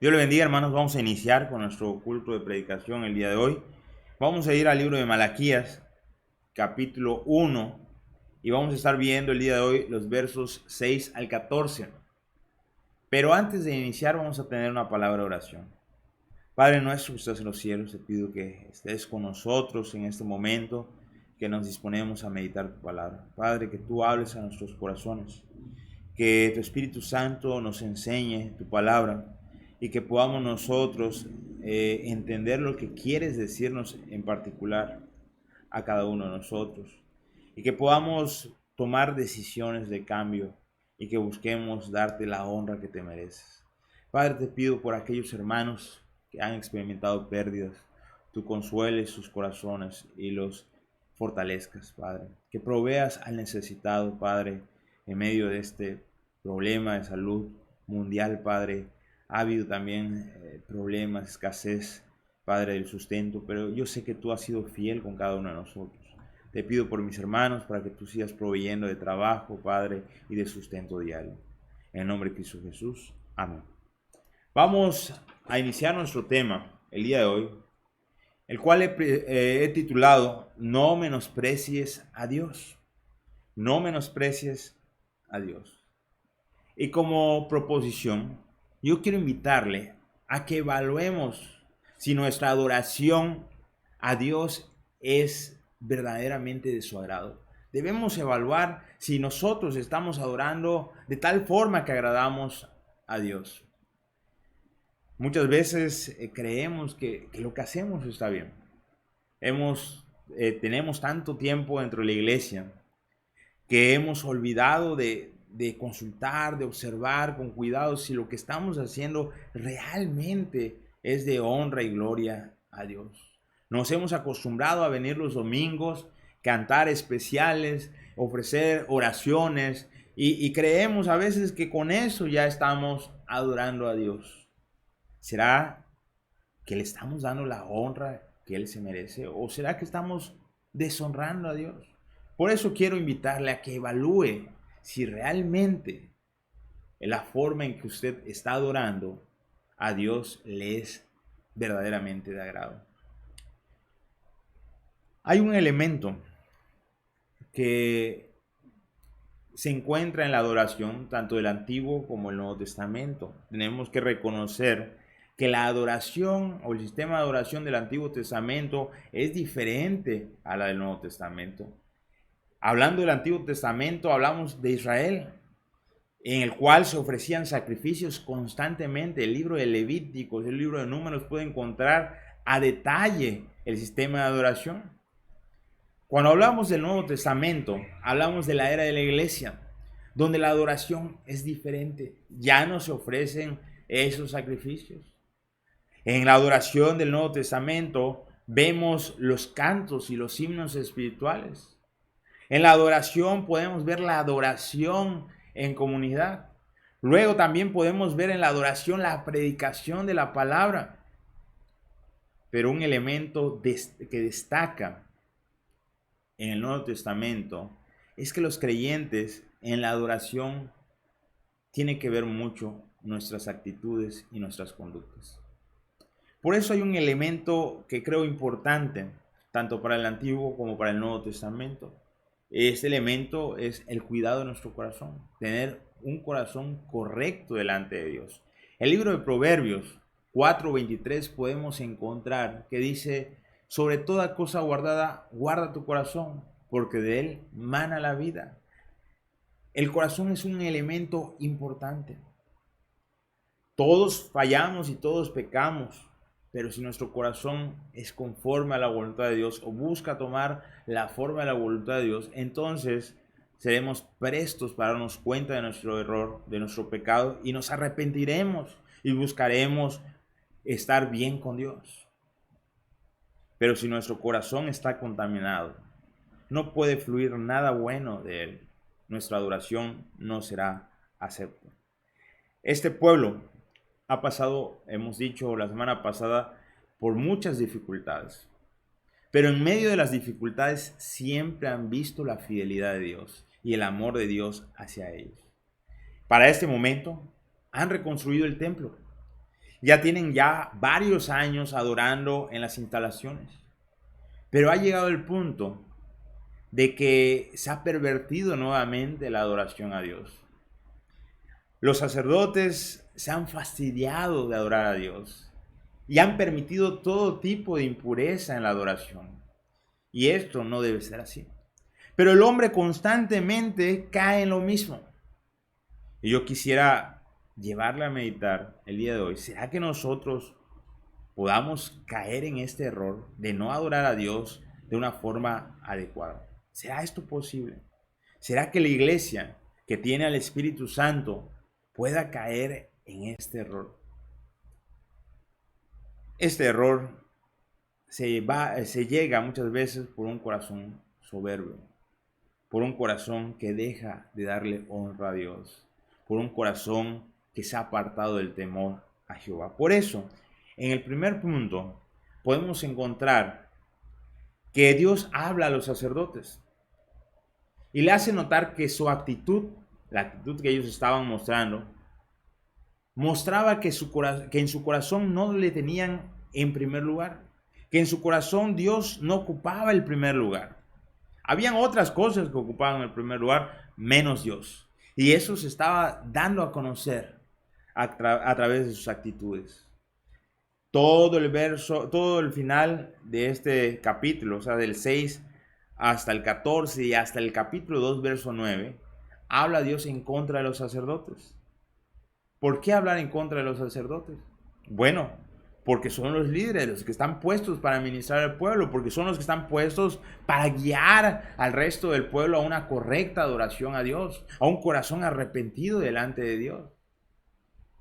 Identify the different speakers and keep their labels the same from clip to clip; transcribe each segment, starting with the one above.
Speaker 1: Dios le bendiga, hermanos. Vamos a iniciar con nuestro culto de predicación el día de hoy. Vamos a ir al libro de Malaquías, capítulo 1, y vamos a estar viendo el día de hoy los versos 6 al 14. Pero antes de iniciar vamos a tener una palabra de oración. Padre nuestro que estás en los cielos, te pido que estés con nosotros en este momento que nos disponemos a meditar tu palabra. Padre, que tú hables a nuestros corazones, que tu Espíritu Santo nos enseñe tu palabra y que podamos nosotros entender lo que quieres decirnos en particular a cada uno de nosotros y que podamos tomar decisiones de cambio y que busquemos darte la honra que te mereces. Padre, te pido por aquellos hermanos que han experimentado pérdidas, tú consueles sus corazones y los fortalezcas, Padre. Que proveas al necesitado, Padre, en medio de este problema de salud mundial, Padre. Ha habido también problemas, escasez, Padre, del sustento, pero yo sé que tú has sido fiel con cada uno de nosotros. Te pido por mis hermanos para que tú sigas proveyendo de trabajo, Padre, y de sustento diario. En el nombre de Cristo Jesús. Amén. Vamos a iniciar nuestro tema el día de hoy, el cual he titulado No menosprecies a Dios. No menosprecies a Dios. Y como proposición, yo quiero invitarle a que evaluemos si nuestra adoración a Dios es verdaderamente de su agrado. Debemos evaluar si nosotros estamos adorando de tal forma que agradamos a Dios. Muchas veces creemos que lo que hacemos está bien. Tenemos tanto tiempo dentro de la iglesia que hemos olvidado de consultar, de observar con cuidado si lo que estamos haciendo realmente es de honra y gloria a Dios. Nos hemos acostumbrado a venir los domingos, cantar especiales, ofrecer oraciones y creemos a veces que con eso ya estamos adorando a Dios. ¿Será que le estamos dando la honra que Él se merece? ¿O será que estamos deshonrando a Dios? Por eso quiero invitarle a que evalúe si realmente la forma en que usted está adorando a Dios le es verdaderamente de agrado. Hay un elemento que se encuentra en la adoración tanto del Antiguo como el Nuevo Testamento. Tenemos que reconocer que la adoración o el sistema de adoración del Antiguo Testamento es diferente a la del Nuevo Testamento. Hablando del Antiguo Testamento, hablamos de Israel, en el cual se ofrecían sacrificios constantemente. El libro de Levíticos, el libro de Números puede encontrar a detalle el sistema de adoración. Cuando hablamos del Nuevo Testamento, hablamos de la era de la iglesia, donde la adoración es diferente. Ya no se ofrecen esos sacrificios. En la adoración del Nuevo Testamento vemos los cantos y los himnos espirituales. En la adoración podemos ver la adoración en comunidad. Luego también podemos ver en la adoración la predicación de la palabra. Pero un elemento que destaca en el Nuevo Testamento es que los creyentes en la adoración tienen que ver mucho nuestras actitudes y nuestras conductas. Por eso hay un elemento que creo importante, tanto para el Antiguo como para el Nuevo Testamento. Este elemento es el cuidado de nuestro corazón, tener un corazón correcto delante de Dios. El libro de Proverbios 4:23 podemos encontrar que dice, sobre toda cosa guardada, guarda tu corazón, porque de él mana la vida. El corazón es un elemento importante. Todos fallamos y todos pecamos, pero si nuestro corazón es conforme a la voluntad de Dios o busca tomar la forma de la voluntad de Dios, entonces seremos prestos para darnos cuenta de nuestro error, de nuestro pecado, y nos arrepentiremos y buscaremos estar bien con Dios. Pero si nuestro corazón está contaminado, no puede fluir nada bueno de él. Nuestra adoración no será acepta. Este pueblo ha pasado, hemos dicho la semana pasada, por muchas dificultades. Pero en medio de las dificultades siempre han visto la fidelidad de Dios y el amor de Dios hacia ellos. Para este momento han reconstruido el templo Ya tienen ya varios años adorando en las instalaciones. Pero ha llegado el punto de que se ha pervertido nuevamente la adoración a Dios. Los sacerdotes se han fastidiado de adorar a Dios y han permitido todo tipo de impureza en la adoración. Y esto no debe ser así. Pero el hombre constantemente cae en lo mismo. Y yo quisiera llevarle a meditar el día de hoy. ¿Será que nosotros podamos caer en este error de no adorar a Dios de una forma adecuada? ¿Será esto posible? ¿Será que la iglesia que tiene al Espíritu Santo pueda caer en este error? Este error se llega muchas veces por un corazón soberbio, por un corazón que deja de darle honra a Dios, por un corazón que se ha apartado del temor a Jehová. Por eso, en el primer punto, podemos encontrar que Dios habla a los sacerdotes y le hace notar que su actitud, la actitud que ellos estaban mostrando, mostraba que en su corazón no le tenían en primer lugar, que en su corazón Dios no ocupaba el primer lugar. Habían otras cosas que ocupaban el primer lugar, menos Dios. Y eso se estaba dando a conocer a través de sus actitudes. Todo el final de este capítulo, o sea, del 6 hasta el 14 y hasta el capítulo 2, verso 9, habla Dios en contra de los sacerdotes. ¿Por qué hablar en contra de los sacerdotes? Bueno, porque son los líderes, los que están puestos para administrar al pueblo, porque son los que están puestos para guiar al resto del pueblo a una correcta adoración a Dios, a un corazón arrepentido delante de Dios.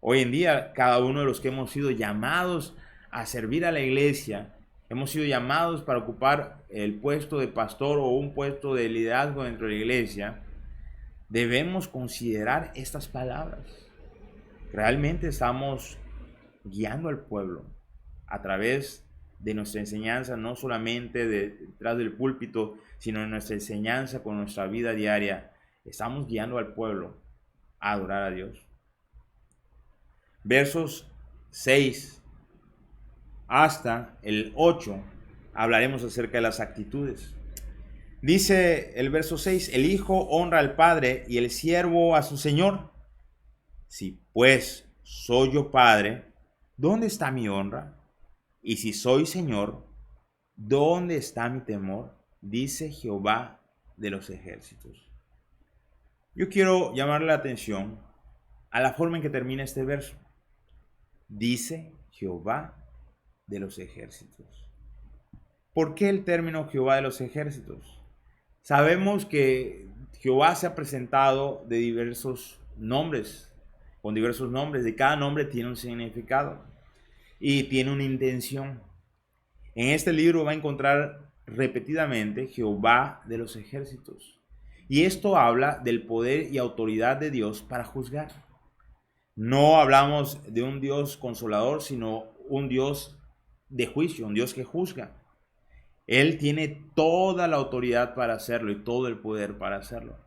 Speaker 1: Hoy en día, cada uno de los que hemos sido llamados a servir a la iglesia, hemos sido llamados para ocupar el puesto de pastor o un puesto de liderazgo dentro de la iglesia, debemos considerar estas palabras. Realmente estamos guiando al pueblo a través de nuestra enseñanza, no solamente detrás del púlpito, sino en nuestra enseñanza con nuestra vida diaria. Estamos guiando al pueblo a adorar a Dios. Versos 6 hasta el 8 hablaremos acerca de las actitudes. Dice el verso 6: el hijo honra al padre y el siervo a su señor. Si pues soy yo padre, ¿dónde está mi honra? Y si soy señor, ¿dónde está mi temor? Dice Jehová de los ejércitos. Yo quiero llamarle la atención a la forma en que termina este verso. Dice Jehová de los ejércitos. ¿Por qué el término Jehová de los ejércitos? Sabemos que Jehová se ha presentado de diversos nombres, con diversos nombres. De cada nombre tiene un significado y tiene una intención. En este libro va a encontrar repetidamente Jehová de los ejércitos. Y esto habla del poder y autoridad de Dios para juzgar. No hablamos de un Dios consolador, sino un Dios de juicio, un Dios que juzga. Él tiene toda la autoridad para hacerlo y todo el poder para hacerlo.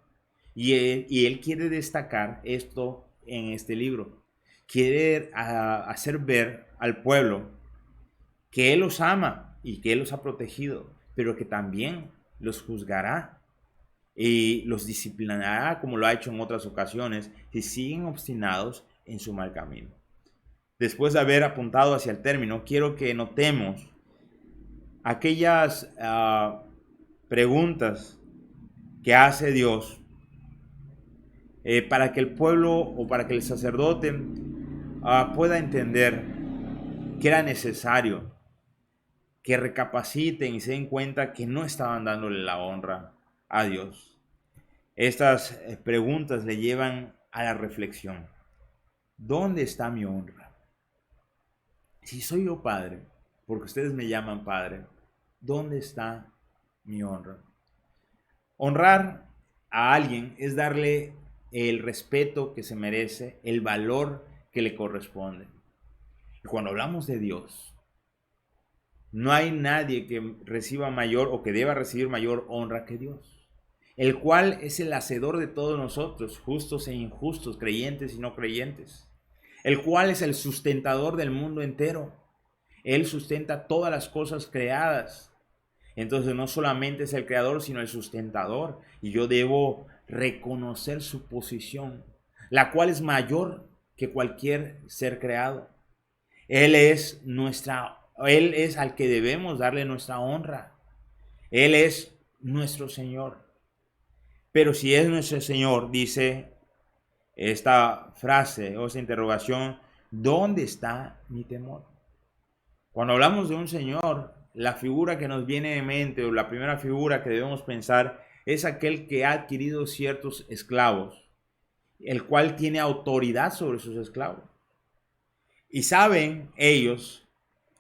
Speaker 1: Y él quiere destacar esto en este libro. Quiere hacer ver al pueblo que Él los ama y que Él los ha protegido, pero que también los juzgará y los disciplinará como lo ha hecho en otras ocasiones si siguen obstinados en su mal camino. Después de haber apuntado hacia el término, quiero que notemos aquellas preguntas que hace Dios para que el pueblo o para que el sacerdote pueda entender que era necesario que recapaciten y se den cuenta que no estaban dándole la honra a Dios. Estas preguntas le llevan a la reflexión. ¿Dónde está mi honra? Si soy yo padre, porque ustedes me llaman padre, ¿dónde está mi honra? Honrar a alguien es darle el respeto que se merece, el valor que le corresponde. Y cuando hablamos de Dios, no hay nadie que reciba mayor o que deba recibir mayor honra que Dios, el cual es el hacedor de todos nosotros, justos e injustos, creyentes y no creyentes. el cual es el sustentador del mundo entero. Él sustenta todas las cosas creadas. Entonces no solamente es el creador, sino el sustentador. Y yo debo reconocer su posición, la cual es mayor que cualquier ser creado. Él es al que debemos darle nuestra honra. Él es nuestro Señor. Pero si es nuestro Señor, dice esta frase o esta interrogación, ¿dónde está mi temor? Cuando hablamos de un Señor, la figura que nos viene en mente, o la primera figura que debemos pensar, es aquel que ha adquirido ciertos esclavos, el cual tiene autoridad sobre sus esclavos. Y saben ellos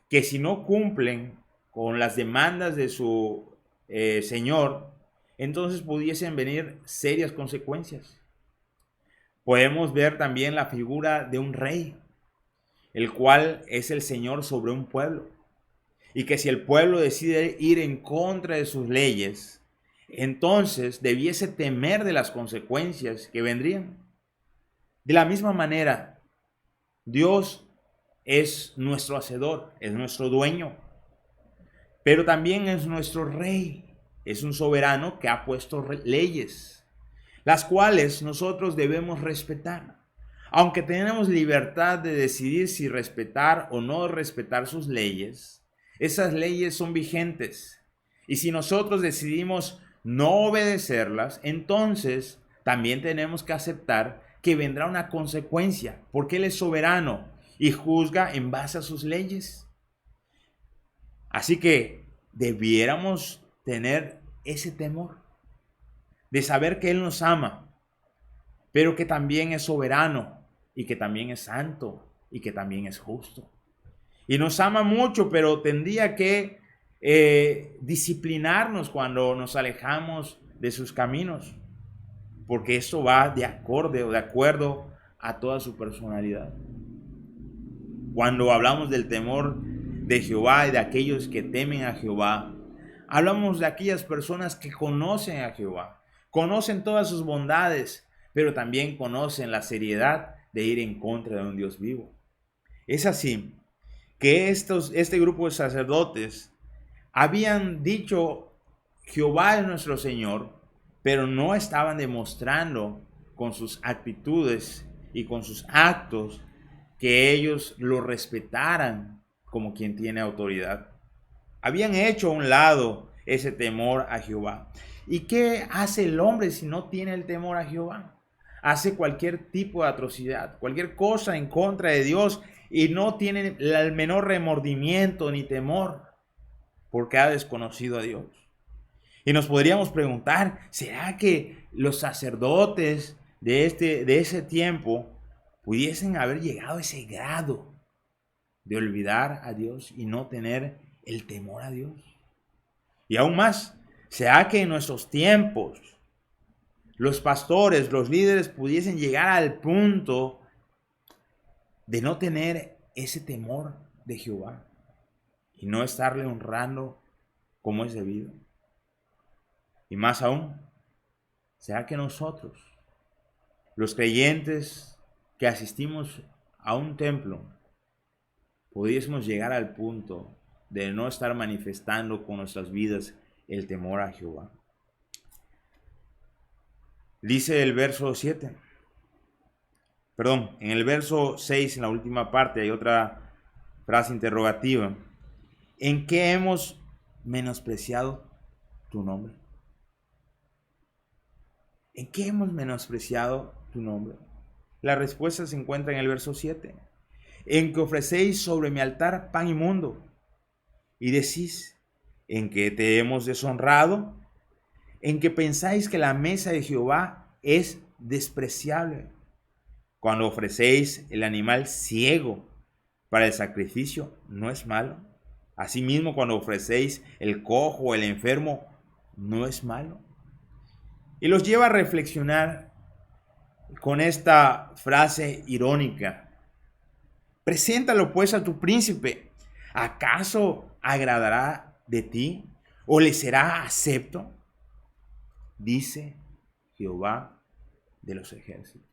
Speaker 1: que si no cumplen con las demandas de su Señor, entonces pudiesen venir serias consecuencias. Podemos ver también la figura de un rey, el cual es el Señor sobre un pueblo. Y que si el pueblo decide ir en contra de sus leyes, entonces debiese temer de las consecuencias que vendrían. De la misma manera, Dios es nuestro hacedor, es nuestro dueño, pero también es nuestro rey. Es un soberano que ha puesto leyes, las cuales nosotros debemos respetar. Aunque tenemos libertad de decidir si respetar o no respetar sus leyes, esas leyes son vigentes. Y si nosotros decidimos no obedecerlas, entonces también tenemos que aceptar que vendrá una consecuencia, porque Él es soberano y juzga en base a sus leyes. Así que debiéramos tener ese temor de saber que Él nos ama, pero que también es soberano y que también es santo y que también es justo. Y nos ama mucho, pero tendría que disciplinarnos cuando nos alejamos de sus caminos, porque esto va de acuerdo a toda su personalidad. Cuando hablamos del temor de Jehová y de aquellos que temen a Jehová, hablamos de aquellas personas que conocen a Jehová, conocen todas sus bondades, pero también conocen la seriedad de ir en contra de un Dios vivo. Es así que este grupo de sacerdotes habían dicho Jehová es nuestro Señor, pero no estaban demostrando con sus actitudes y con sus actos que ellos lo respetaran como quien tiene autoridad. Habían hecho a un lado ese temor a Jehová. ¿Y qué hace el hombre si no tiene el temor a Jehová? Hace cualquier tipo de atrocidad, cualquier cosa en contra de Dios y no tiene el menor remordimiento ni temor porque ha desconocido a Dios. Y nos podríamos preguntar, ¿será que los sacerdotes de ese tiempo pudiesen haber llegado a ese grado de olvidar a Dios y no tener el temor a Dios? Y aún más, ¿será que en nuestros tiempos los pastores, los líderes pudiesen llegar al punto de no tener ese temor de Jehová y no estarle honrando como es debido? Y más aún, ¿será que nosotros, los creyentes que asistimos a un templo, pudiésemos llegar al punto de no estar manifestando con nuestras vidas el temor a Jehová? Dice el verso 7. Perdón, en el verso 6, en la última parte, hay otra frase interrogativa. ¿En qué hemos menospreciado tu nombre? ¿En qué hemos menospreciado tu nombre? La respuesta se encuentra en el verso 7. En que ofrecéis sobre mi altar pan inmundo, y decís, en que te hemos deshonrado, en que pensáis que la mesa de Jehová es despreciable, cuando ofrecéis el animal ciego para el sacrificio, ¿no es malo? Asimismo, cuando ofrecéis el cojo o el enfermo, ¿no es malo? Y los lleva a reflexionar con esta frase irónica. Preséntalo pues a tu príncipe. ¿Acaso agradará de ti o le será acepto? Dice Jehová de los ejércitos.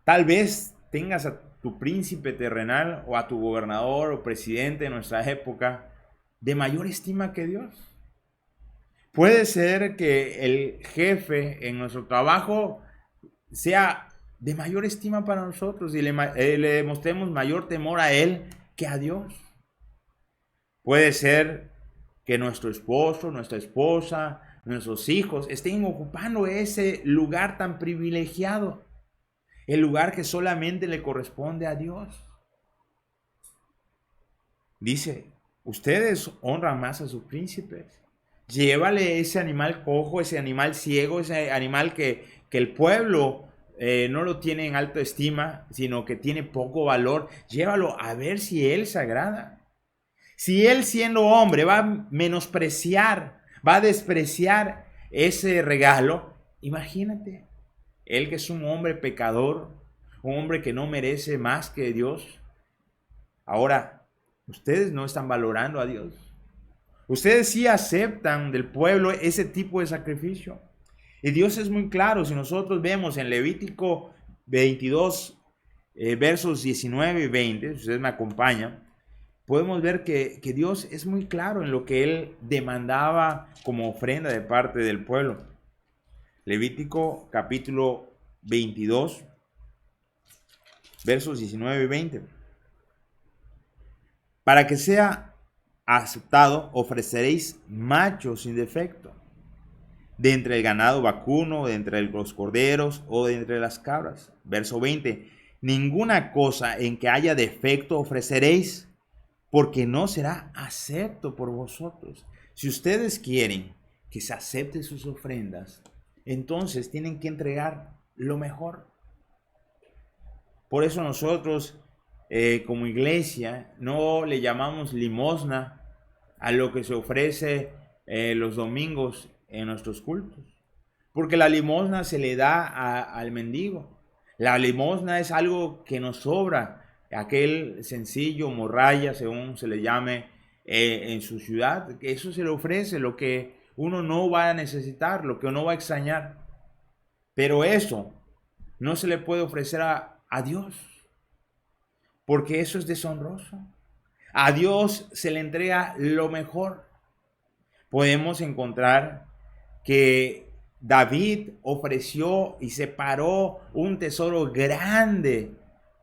Speaker 1: Tal vez tengas a tu príncipe terrenal o a tu gobernador o presidente de nuestra época de mayor estima que Dios. Puede ser que el jefe en nuestro trabajo sea de mayor estima para nosotros y le demostremos mayor temor a Él que a Dios. Puede ser que nuestro esposo, nuestra esposa, nuestros hijos estén ocupando ese lugar tan privilegiado, el lugar que solamente le corresponde a Dios. Dice, ustedes honran más a sus príncipes. Llévale ese animal cojo, ese animal ciego, ese animal que el pueblo no lo tiene en alta estima, sino que tiene poco valor. Llévalo a ver si él se agrada. Si él siendo hombre va a menospreciar, va a despreciar ese regalo, imagínate, él que es un hombre pecador, un hombre que no merece más que Dios. Ahora, ustedes no están valorando a Dios. Ustedes sí aceptan del pueblo ese tipo de sacrificio. Y Dios es muy claro. Si nosotros vemos en Levítico 22, versos 19 y 20, si ustedes me acompañan, podemos ver que Dios es muy claro en lo que Él demandaba como ofrenda de parte del pueblo. Levítico capítulo 22, versos 19 y 20. Para que sea aceptado, ofreceréis machos sin defecto, de entre el ganado vacuno, de entre los corderos o de entre las cabras. Verso 20. Ninguna cosa en que haya defecto ofreceréis, porque no será acepto por vosotros. Si ustedes quieren que se acepten sus ofrendas, entonces tienen que entregar lo mejor. Por eso nosotros como iglesia no le llamamos limosna a lo que se ofrece los domingos en nuestros cultos, porque la limosna se le da al mendigo. La limosna es algo que nos sobra, aquel sencillo morralla, según se le llame en su ciudad, que eso se le ofrece, lo que uno no va a necesitar, lo que uno va a extrañar. Pero eso no se le puede ofrecer a Dios, porque eso es deshonroso. A Dios se le entrega lo mejor. Podemos encontrar que David ofreció y separó un tesoro grande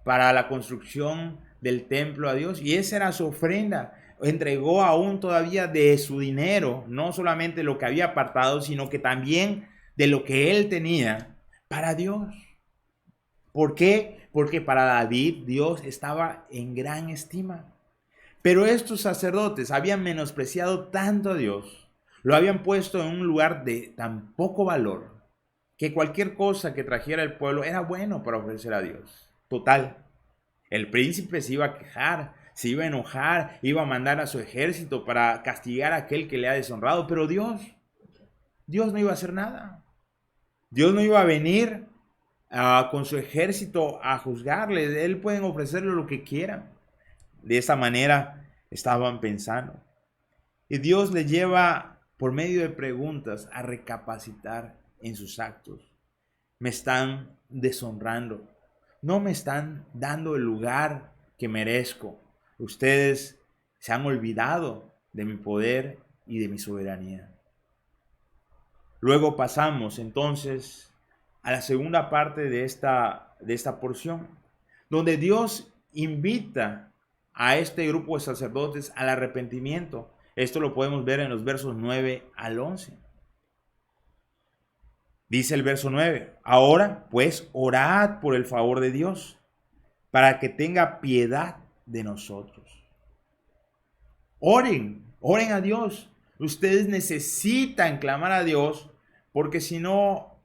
Speaker 1: para la construcción del templo a Dios, y esa era su ofrenda. Entregó aún todavía de su dinero, no solamente lo que había apartado, sino que también de lo que él tenía para Dios. ¿Por qué? Porque para David Dios estaba en gran estima. Pero estos sacerdotes habían menospreciado tanto a Dios, lo habían puesto en un lugar de tan poco valor, que cualquier cosa que trajera el pueblo era bueno para ofrecer a Dios. Total, el príncipe se iba a quejar, se iba a enojar, iba a mandar a su ejército para castigar a aquel que le ha deshonrado, pero Dios no iba a hacer nada. Dios no iba a venir con su ejército a juzgarle. Él pueden ofrecerle lo que quieran. De esa manera estaban pensando. Y Dios le lleva por medio de preguntas a recapacitar en sus actos. Me están deshonrando. No me están dando el lugar que merezco. Ustedes se han olvidado de mi poder y de mi soberanía. Luego pasamos entonces a la segunda parte de esta porción, donde Dios invita a este grupo de sacerdotes al arrepentimiento. Esto lo podemos ver en los versos 9 al 11. Dice el verso 9, ahora pues orad por el favor de Dios, para que tenga piedad de nosotros. Oren a Dios. Ustedes necesitan clamar a Dios, porque si no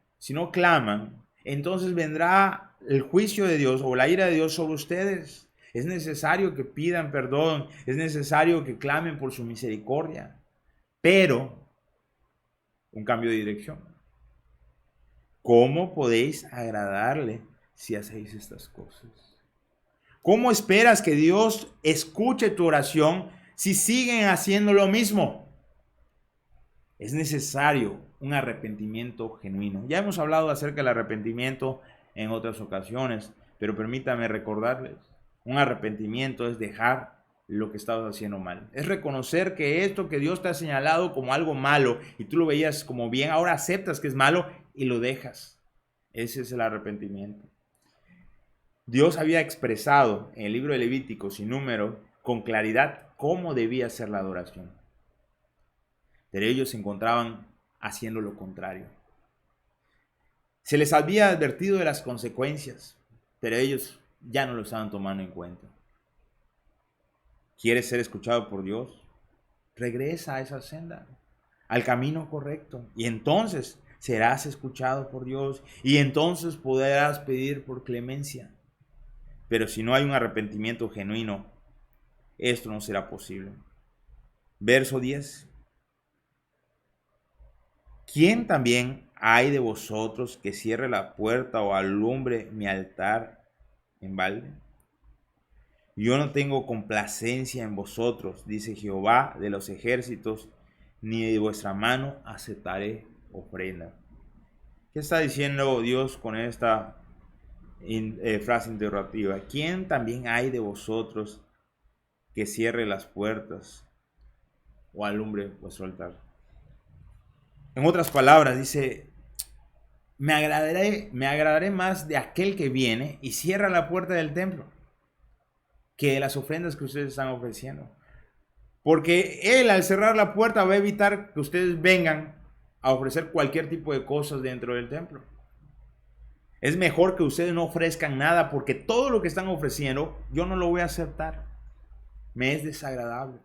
Speaker 1: claman, entonces vendrá el juicio de Dios o la ira de Dios sobre ustedes. Es necesario que pidan perdón, es necesario que clamen por su misericordia, pero un cambio de dirección. ¿Cómo podéis agradarle si hacéis estas cosas? ¿Cómo esperas que Dios escuche tu oración si siguen haciendo lo mismo? Es necesario un arrepentimiento genuino. Ya hemos hablado acerca del arrepentimiento en otras ocasiones, pero permítame recordarles, un arrepentimiento es dejar lo que estabas haciendo mal. Es reconocer que esto que Dios te ha señalado como algo malo y tú lo veías como bien, ahora aceptas que es malo y lo dejas. Ese es el arrepentimiento. Dios había expresado en el libro de Levítico sin número, con claridad, cómo debía ser la adoración. Pero ellos se encontraban haciendo lo contrario. Se les había advertido de las consecuencias, pero ellos ya no lo estaban tomando en cuenta. ¿Quieres ser escuchado por Dios? Regresa a esa senda, al camino correcto, y entonces serás escuchado por Dios, y entonces podrás pedir por clemencia. Pero si no hay un arrepentimiento genuino, esto no será posible. Verso 10. ¿Quién también hay de vosotros que cierre la puerta o alumbre mi altar en balde? Yo no tengo complacencia en vosotros, dice Jehová de los ejércitos, ni de vuestra mano aceptaré ofrenda. ¿Qué está diciendo Dios con esta frase interrogativa? ¿Quién también hay de vosotros que cierre las puertas o alumbre vuestro altar? En otras palabras, dice, me agradaré más de aquel que viene y cierra la puerta del templo que de las ofrendas que ustedes están ofreciendo. Porque Él, al cerrar la puerta, va a evitar que ustedes vengan a ofrecer cualquier tipo de cosas dentro del templo. Es mejor que ustedes no ofrezcan nada, porque todo lo que están ofreciendo, yo no lo voy a aceptar. Me es desagradable.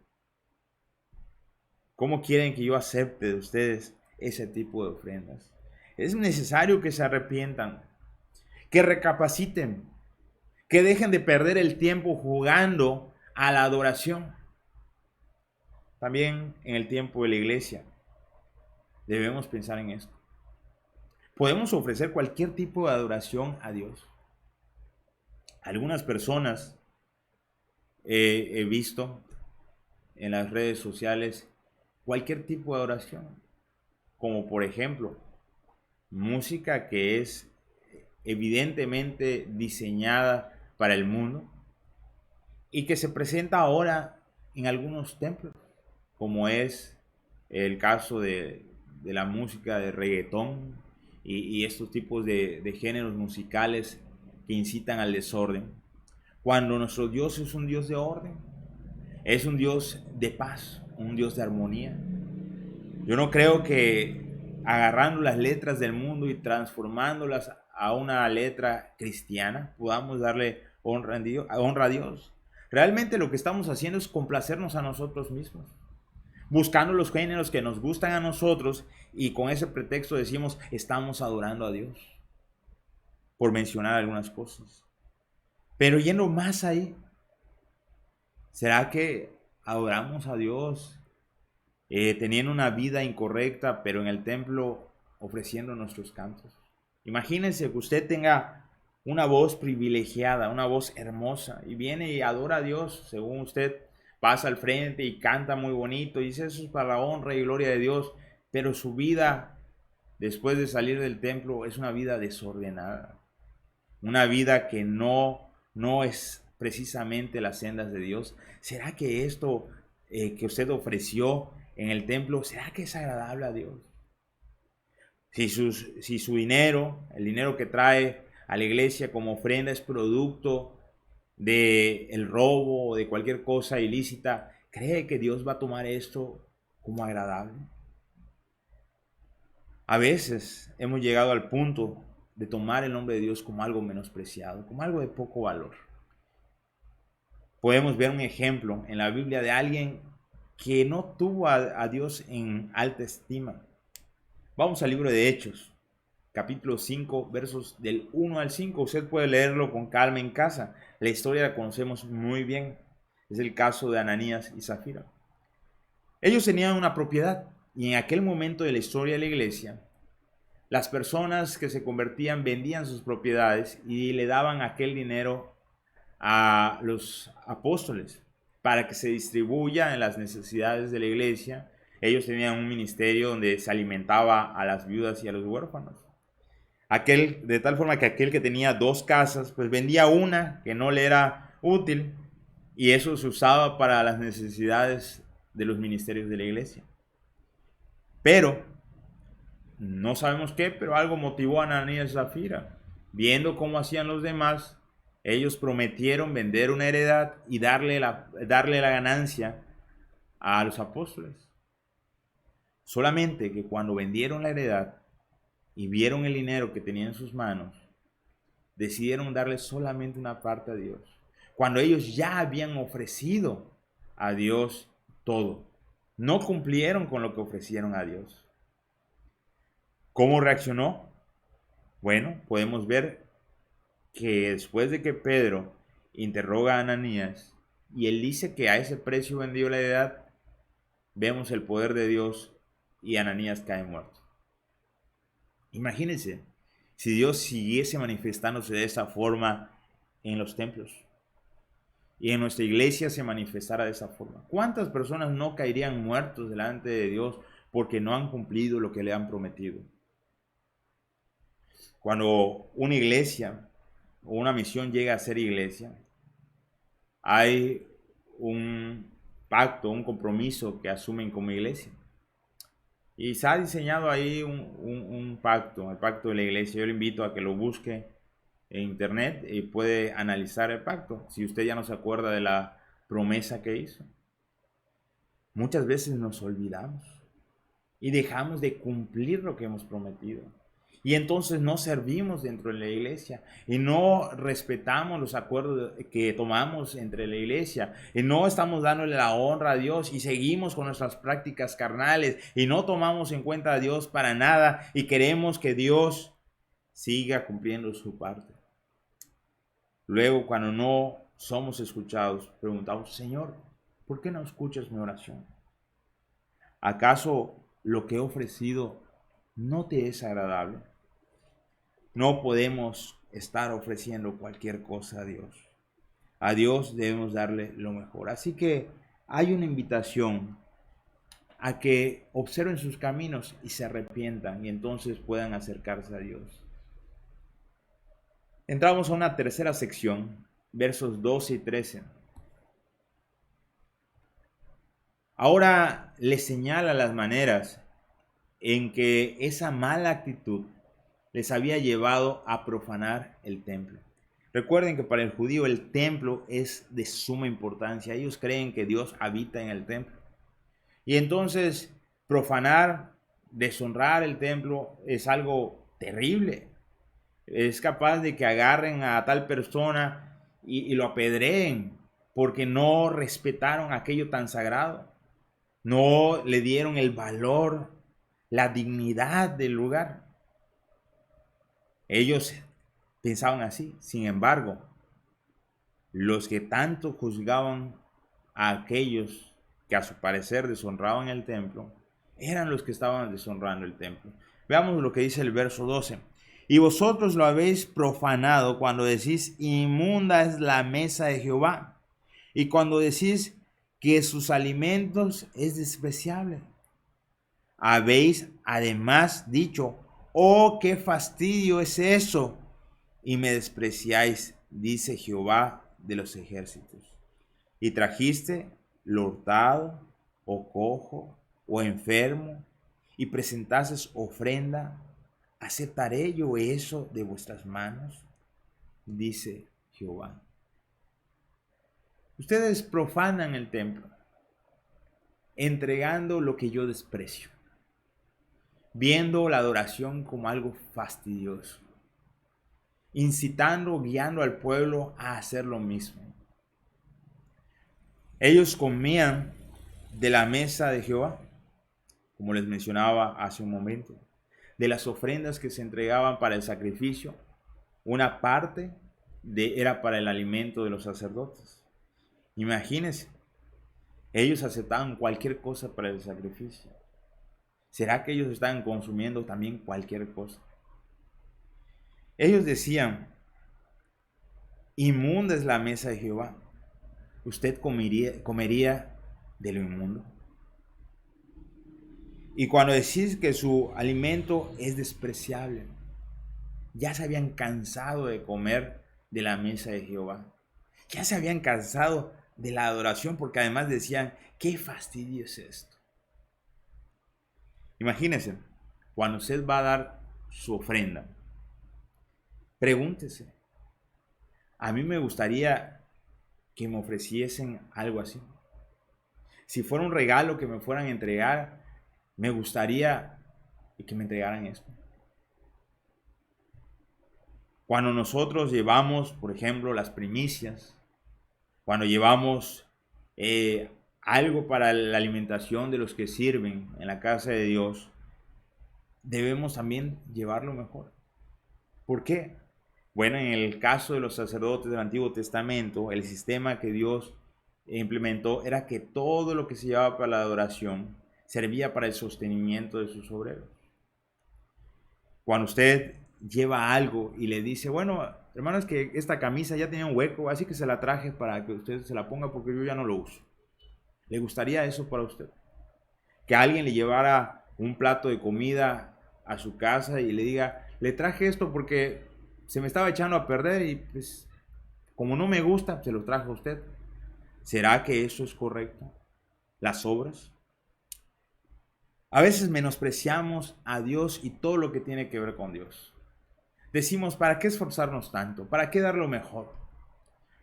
Speaker 1: ¿Cómo quieren que yo acepte de ustedes ese tipo de ofrendas? Es necesario que se arrepientan, que recapaciten, que dejen de perder el tiempo jugando a la adoración. También en el tiempo de la iglesia debemos pensar en esto. Podemos ofrecer cualquier tipo de adoración a Dios. Algunas personas he visto en las redes sociales cualquier tipo de adoración, como por ejemplo música que es evidentemente diseñada para el mundo y que se presenta ahora en algunos templos, como es el caso de la música de reggaetón y estos tipos de géneros musicales que incitan al desorden, cuando nuestro Dios es un Dios de orden, es un Dios de paz, un Dios de armonía. Yo no creo que agarrando las letras del mundo y transformándolas a una letra cristiana podamos darle honra a Dios. Realmente lo que estamos haciendo es complacernos a nosotros mismos, buscando los géneros que nos gustan a nosotros, y con ese pretexto decimos estamos adorando a Dios, por mencionar algunas cosas. Pero yendo más ahí, ¿será que adoramos a Dios teniendo una vida incorrecta, pero en el templo ofreciendo nuestros cantos? Imagínense que usted tenga una voz privilegiada, una voz hermosa, y viene y adora a Dios, según usted pasa al frente y canta muy bonito, y dice eso es para la honra y gloria de Dios, pero su vida después de salir del templo es una vida desordenada, una vida que no es precisamente las sendas de Dios. ¿Será que esto que usted ofreció en el templo, será que es agradable a Dios? Si su dinero, el dinero que trae a la iglesia como ofrenda, es producto del robo o de cualquier cosa ilícita, ¿cree que Dios va a tomar esto como agradable? A veces hemos llegado al punto de tomar el nombre de Dios como algo menospreciado, como algo de poco valor. Podemos ver un ejemplo en la Biblia de alguien que no tuvo a Dios en alta estima. Vamos al libro de Hechos, capítulo 5, versos del 1 al 5. Usted puede leerlo con calma en casa. La historia la conocemos muy bien. Es el caso de Ananías y Zafira. Ellos tenían una propiedad, y en aquel momento de la historia de la iglesia, las personas que se convertían vendían sus propiedades y le daban aquel dinero a los apóstoles para que se distribuya en las necesidades de la iglesia. Ellos tenían un ministerio donde se alimentaba a las viudas y a los huérfanos. De tal forma que aquel que tenía 2 casas, pues vendía una que no le era útil y eso se usaba para las necesidades de los ministerios de la iglesia. Pero, no sabemos qué, pero algo motivó a Ananías y Zafira. Viendo cómo hacían los demás, ellos prometieron vender una heredad y darle la ganancia a los apóstoles. Solamente que cuando vendieron la heredad y vieron el dinero que tenían en sus manos, decidieron darle solamente una parte a Dios, cuando ellos ya habían ofrecido a Dios todo. No cumplieron con lo que ofrecieron a Dios. ¿Cómo reaccionó? Bueno, podemos ver que después de que Pedro interroga a Ananías y él dice que a ese precio vendió la heredad, vemos el poder de Dios y Ananías cae muerto. Imagínense si Dios siguiese manifestándose de esa forma en los templos y en nuestra iglesia se manifestara de esa forma. ¿Cuántas personas no caerían muertos delante de Dios porque no han cumplido lo que le han prometido? Cuando una iglesia o una misión llega a ser iglesia, hay un pacto, un compromiso que asumen como iglesia. Y se ha diseñado ahí un pacto, el pacto de la iglesia. Yo le invito a que lo busque en internet y puede analizar el pacto, si usted ya no se acuerda de la promesa que hizo. Muchas veces nos olvidamos y dejamos de cumplir lo que hemos prometido. Y entonces no servimos dentro de la iglesia y no respetamos los acuerdos que tomamos entre la iglesia y no estamos dándole la honra a Dios y seguimos con nuestras prácticas carnales y no tomamos en cuenta a Dios para nada y queremos que Dios siga cumpliendo su parte. Luego, cuando no somos escuchados, preguntamos: Señor, ¿por qué no escuchas mi oración? ¿Acaso lo que he ofrecido no te es agradable? No podemos estar ofreciendo cualquier cosa a Dios. A Dios debemos darle lo mejor. Así que hay una invitación a que observen sus caminos y se arrepientan y entonces puedan acercarse a Dios. Entramos a una tercera sección, versos 12 y 13. Ahora les señala las maneras en que esa mala actitud les había llevado a profanar el templo. Recuerden que para el judío el templo es de suma importancia. Ellos creen que Dios habita en el templo. Y entonces profanar, deshonrar el templo es algo terrible. Es capaz de que agarren a tal persona y lo apedreen porque no respetaron aquello tan sagrado. No le dieron el valor, la dignidad del lugar. Ellos pensaban así. Sin embargo, los que tanto juzgaban a aquellos que a su parecer deshonraban el templo, eran los que estaban deshonrando el templo. Veamos lo que dice el verso 12. Y vosotros lo habéis profanado cuando decís: inmunda es la mesa de Jehová. Y cuando decís que sus alimentos es despreciable. Habéis además dicho: oh, qué fastidio es eso. Y me despreciáis, dice Jehová de los ejércitos. Y trajiste lo hurtado, o cojo, o enfermo, y presentases ofrenda. ¿Aceptaré yo eso de vuestras manos? Dice Jehová. Ustedes profanan el templo, entregando lo que yo desprecio, viendo la adoración como algo fastidioso, incitando, guiando al pueblo a hacer lo mismo. Ellos comían de la mesa de Jehová, como les mencionaba hace un momento, de las ofrendas que se entregaban para el sacrificio. Una parte era para el alimento de los sacerdotes. Imagínense, ellos aceptaban cualquier cosa para el sacrificio. ¿Será que ellos estaban consumiendo también cualquier cosa? Ellos decían: inmunda es la mesa de Jehová. ¿Usted comería de lo inmundo? Y cuando decís que su alimento es despreciable, ya se habían cansado de comer de la mesa de Jehová. Ya se habían cansado de la adoración porque además decían, ¿qué fastidio es esto? Imagínense, cuando usted va a dar su ofrenda, pregúntese, a mí me gustaría que me ofreciesen algo así. Si fuera un regalo que me fueran a entregar, me gustaría que me entregaran esto. Cuando nosotros llevamos, por ejemplo, las primicias, cuando llevamos algo para la alimentación de los que sirven en la casa de Dios, debemos también llevarlo mejor. ¿Por qué? Bueno, en el caso de los sacerdotes del Antiguo Testamento, el sistema que Dios implementó era que todo lo que se llevaba para la adoración servía para el sostenimiento de sus obreros. Cuando usted lleva algo y le dice, bueno, hermano, es que esta camisa ya tenía un hueco, así que se la traje para que usted se la ponga porque yo ya no lo uso. ¿Le gustaría eso para usted? Que alguien le llevara un plato de comida a su casa y le diga, le traje esto porque se me estaba echando a perder y pues como no me gusta, se lo trajo a usted. ¿Será que eso es correcto? ¿Las obras? A veces menospreciamos a Dios y todo lo que tiene que ver con Dios. Decimos, ¿para qué esforzarnos tanto? ¿Para qué dar lo mejor?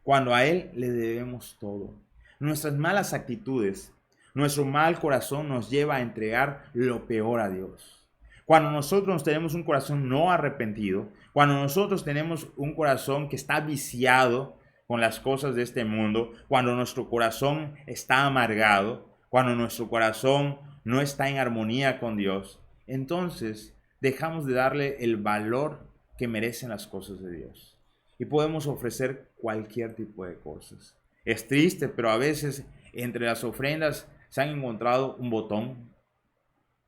Speaker 1: Cuando a Él le debemos todo. Nuestras malas actitudes, nuestro mal corazón nos lleva a entregar lo peor a Dios. Cuando nosotros tenemos un corazón no arrepentido, cuando nosotros tenemos un corazón que está viciado con las cosas de este mundo, cuando nuestro corazón está amargado, cuando nuestro corazón no está en armonía con Dios, entonces dejamos de darle el valor que merecen las cosas de Dios. Y podemos ofrecer cualquier tipo de cosas. Es triste, pero a veces entre las ofrendas se han encontrado un botón,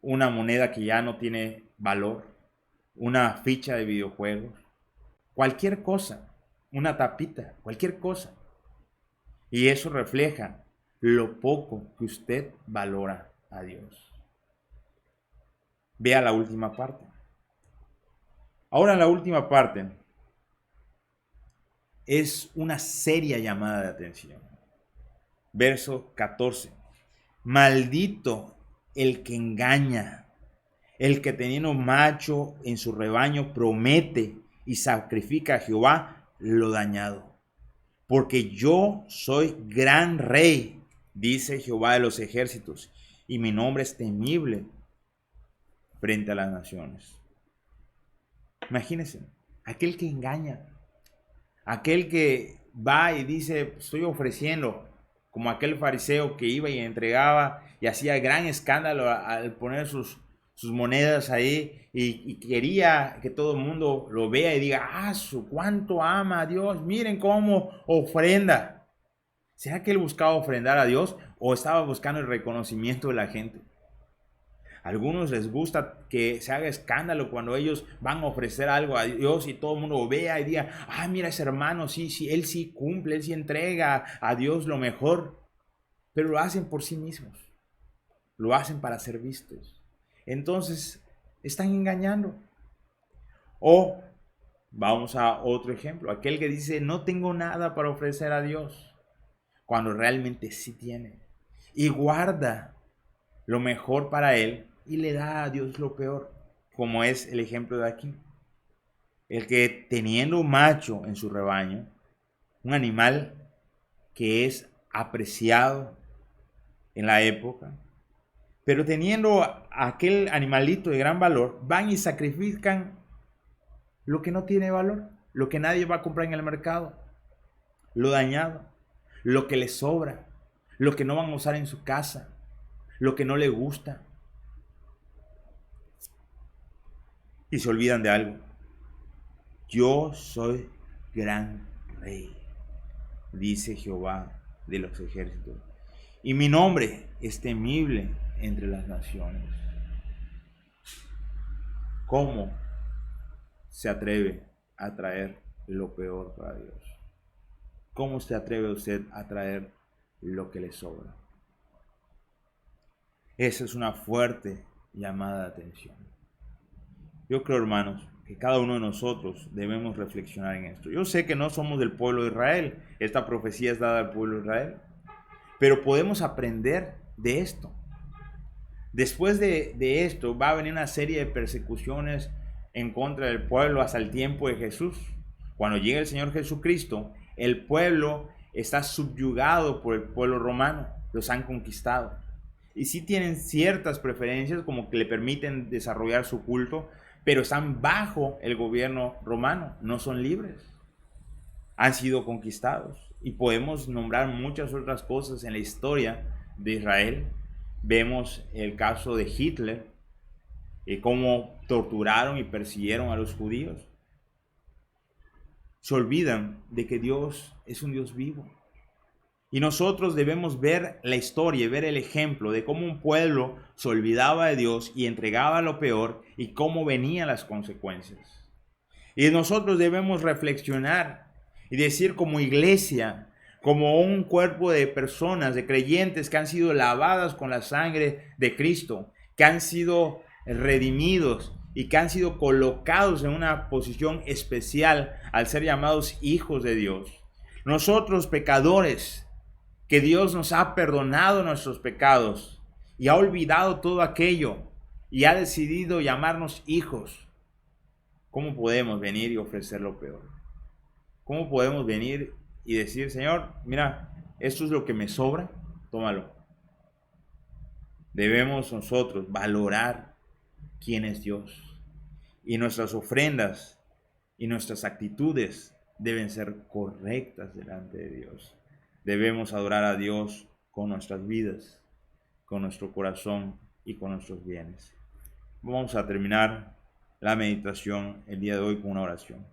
Speaker 1: una moneda que ya no tiene valor, una ficha de videojuegos, cualquier cosa, una tapita, cualquier cosa. Y eso refleja lo poco que usted valora a Dios. Vea la última parte. Ahora la última parte es una seria llamada de atención. Verso 14. Maldito el que engaña, el que teniendo macho en su rebaño promete y sacrifica a Jehová lo dañado. Porque yo soy gran rey, dice Jehová de los ejércitos, y mi nombre es temible frente a las naciones. Imagínense, aquel que engaña, aquel que va y dice, estoy ofreciendo, como aquel fariseo que iba y entregaba y hacía gran escándalo al poner sus monedas ahí y quería que todo el mundo lo vea y diga, cuánto ama a Dios, miren cómo ofrenda. ¿Será que él buscaba ofrendar a Dios o estaba buscando el reconocimiento de la gente? A algunos les gusta que se haga escándalo cuando ellos van a ofrecer algo a Dios y todo el mundo vea y diga, mira ese hermano, sí, él sí cumple, él sí entrega a Dios lo mejor. Pero lo hacen por sí mismos, lo hacen para ser vistos. Entonces, están engañando. O, vamos a otro ejemplo, aquel que dice, no tengo nada para ofrecer a Dios, cuando realmente sí tiene. Y guarda lo mejor para él y le da a Dios lo peor, como es el ejemplo de aquí. El que teniendo un macho en su rebaño, un animal que es apreciado en la época, pero teniendo aquel animalito de gran valor, van y sacrifican lo que no tiene valor, lo que nadie va a comprar en el mercado, lo dañado, lo que les sobra, lo que no van a usar en su casa, lo que no le gusta. Y se olvidan de algo. Yo soy gran rey, dice Jehová de los ejércitos, y mi nombre es temible entre las naciones. ¿Cómo se atreve a traer lo peor para Dios? ¿Cómo se atreve usted a traer lo que le sobra? Esa es una fuerte llamada de atención. Yo creo, hermanos, que cada uno de nosotros debemos reflexionar en esto. Yo sé que no somos del pueblo de Israel, esta profecía es dada al pueblo de Israel, pero podemos aprender de esto. Después de esto va a venir una serie de persecuciones en contra del pueblo hasta el tiempo de Jesús. Cuando llegue el Señor Jesucristo, el pueblo está subyugado por el pueblo romano, los han conquistado. Y sí tienen ciertas preferencias como que le permiten desarrollar su culto, pero están bajo el gobierno romano, no son libres, han sido conquistados. Y podemos nombrar muchas otras cosas en la historia de Israel. Vemos el caso de Hitler, cómo torturaron y persiguieron a los judíos. Se olvidan de que Dios es un Dios vivo. Y nosotros debemos ver la historia y ver el ejemplo de cómo un pueblo se olvidaba de Dios y entregaba lo peor y cómo venían las consecuencias. Y nosotros debemos reflexionar y decir como iglesia, como un cuerpo de personas, de creyentes que han sido lavadas con la sangre de Cristo, que han sido redimidos y que han sido colocados en una posición especial al ser llamados hijos de Dios. Nosotros pecadores, que Dios nos ha perdonado nuestros pecados y ha olvidado todo aquello y ha decidido llamarnos hijos. ¿Cómo podemos venir y ofrecer lo peor? ¿Cómo podemos venir y decir, Señor, mira, esto es lo que me sobra, tómalo? Debemos nosotros valorar quién es Dios. Y nuestras ofrendas y nuestras actitudes deben ser correctas delante de Dios. Debemos adorar a Dios con nuestras vidas, con nuestro corazón y con nuestros bienes. Vamos a terminar la meditación el día de hoy con una oración.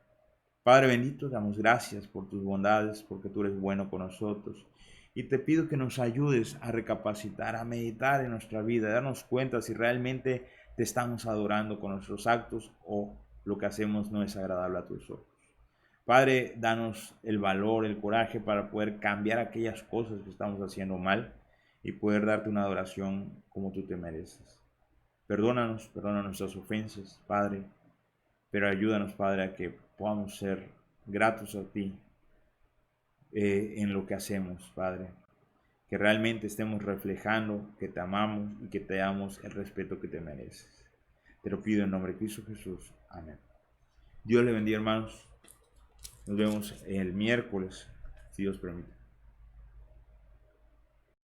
Speaker 1: Padre bendito, damos gracias por tus bondades, porque tú eres bueno con nosotros. Y te pido que nos ayudes a recapacitar, a meditar en nuestra vida, a darnos cuenta si realmente te estamos adorando con nuestros actos o lo que hacemos no es agradable a tus ojos. Padre, danos el valor, el coraje para poder cambiar aquellas cosas que estamos haciendo mal y poder darte una adoración como tú te mereces. Perdónanos, perdona nuestras ofensas, Padre, pero ayúdanos, Padre, a que podamos ser gratos a ti en lo que hacemos, Padre. Que realmente estemos reflejando que te amamos y que te damos el respeto que te mereces. Te lo pido en nombre de Cristo Jesús. Amén. Dios le bendiga, hermanos. Nos vemos el miércoles, si Dios permite.